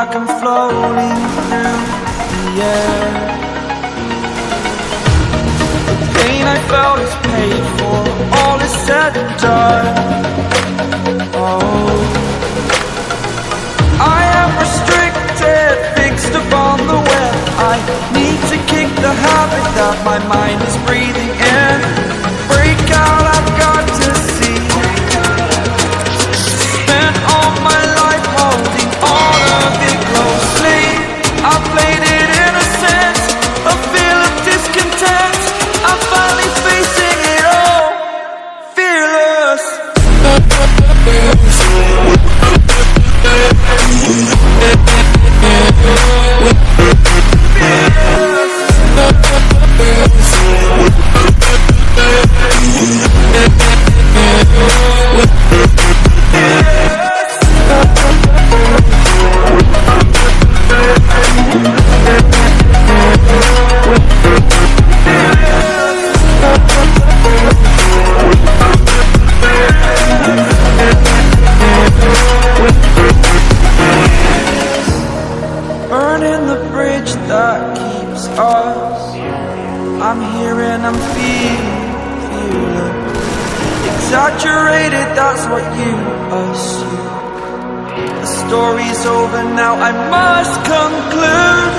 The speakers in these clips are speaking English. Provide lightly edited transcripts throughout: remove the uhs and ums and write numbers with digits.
like I'm floating through the air. The pain I felt is paid for, all is said and done. Oh, I am restricted, fixed upon the web. I need to kick the habit that my mind is breathing in. Break out, I've got to see. Spent all my life holding all of it closely. I played it innocent, a feel of discontent. I'm finally facing it all, fearless. Burning the bridge that keeps us. I'm here and I'm feeling exaggerated, that's what you assume. The story's over now, I must conclude.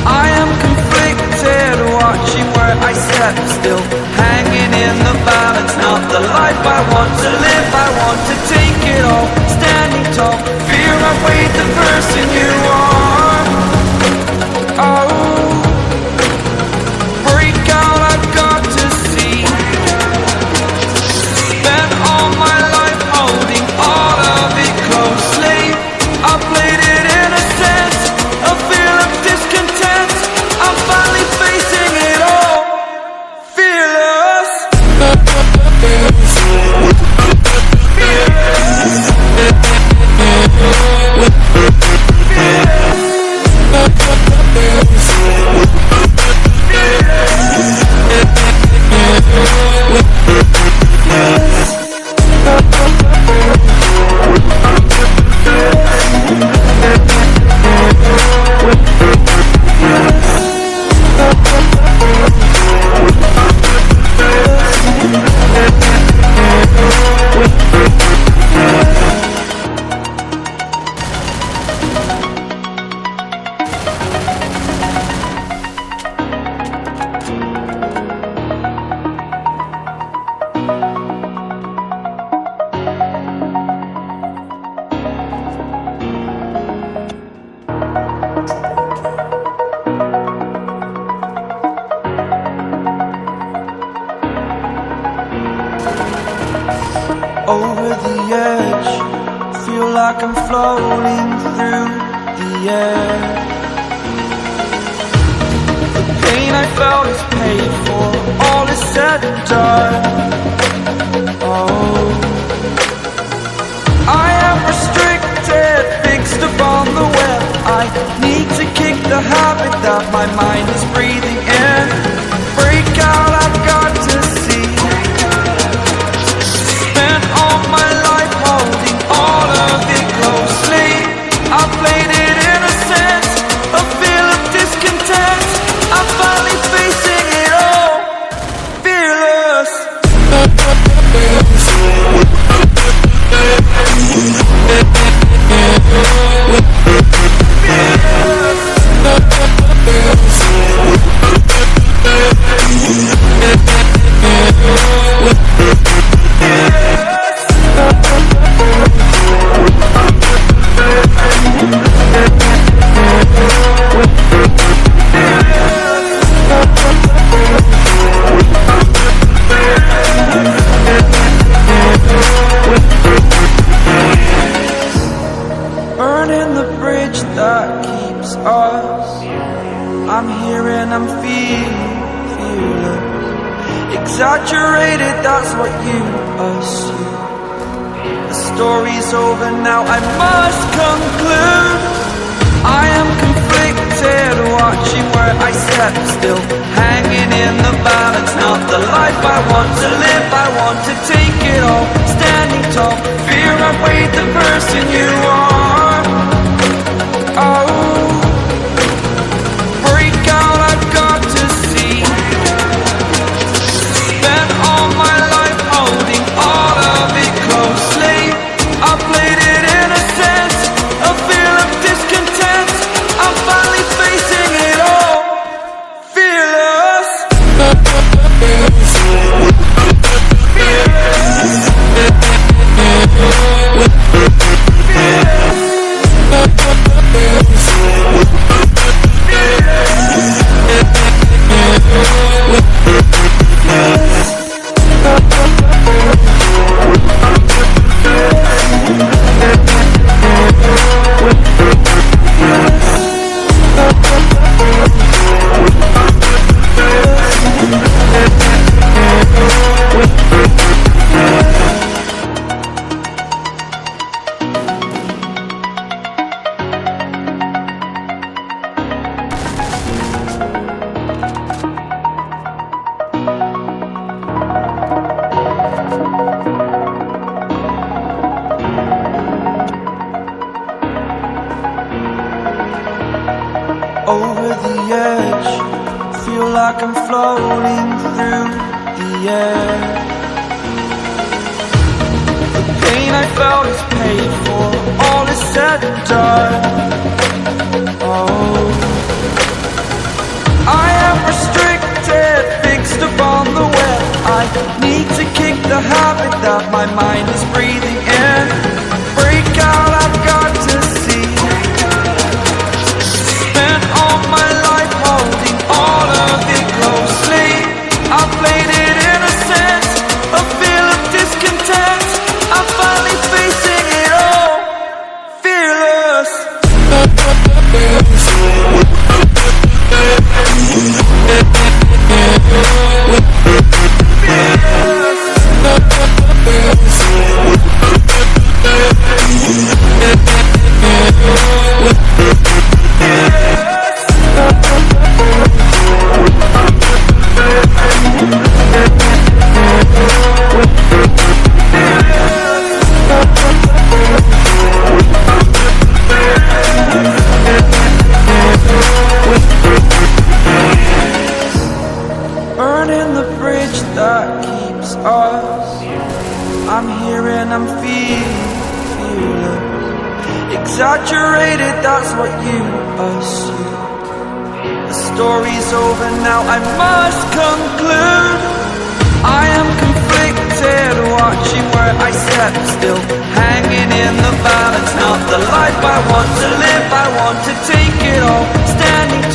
I am conflicted, watching where I step still, hanging in the balance. Not the life I want to live, I want to take it all, standing tall. Fear I weighed the person you are. Oh, break out, I've got to see. Spent all my life holding all of it closely. I played it innocent, a feel of discontent. I'm finally facing it all, fearless. Over the edge, feel like I'm floating through the air. The pain I felt is paid for, all is said and done. Oh, I am restricted, fixed upon the web. I need to kick the habit that my mind is breathing in. Break out, I've got to see. Spent all my life holding all of it closely. I played it innocent, a feel of discontent. I'm finally facing it all, fearless. Burning the bridge that keeps us. I'm here and I'm feeling exaggerated, that's what you assume. The story's over now, I must conclude. I am conflicted, watching where I step still, hanging in the balance. Not the life I want to live, I want to take it all, standing tall. Fear I weighed the person you are. the edge, feel like I'm floating through the air. The pain I felt is paid for, all is said and done. Oh, I am restricted, fixed upon the web. I need to kick the habit that my mind is breathing in. Break out, I've got to see. Spent all my life holding all of it closely. I played it innocent, a feel of discontent. I'm finally facing it all, fearless. Burning the bridge that keeps us. I'm here and I'm feeling exaggerated, that's what you assume. The story's over now, I must conclude. I am conflicted, watching where I step still, hanging in the balance. Not the life I want to live, I want to take it all. Standing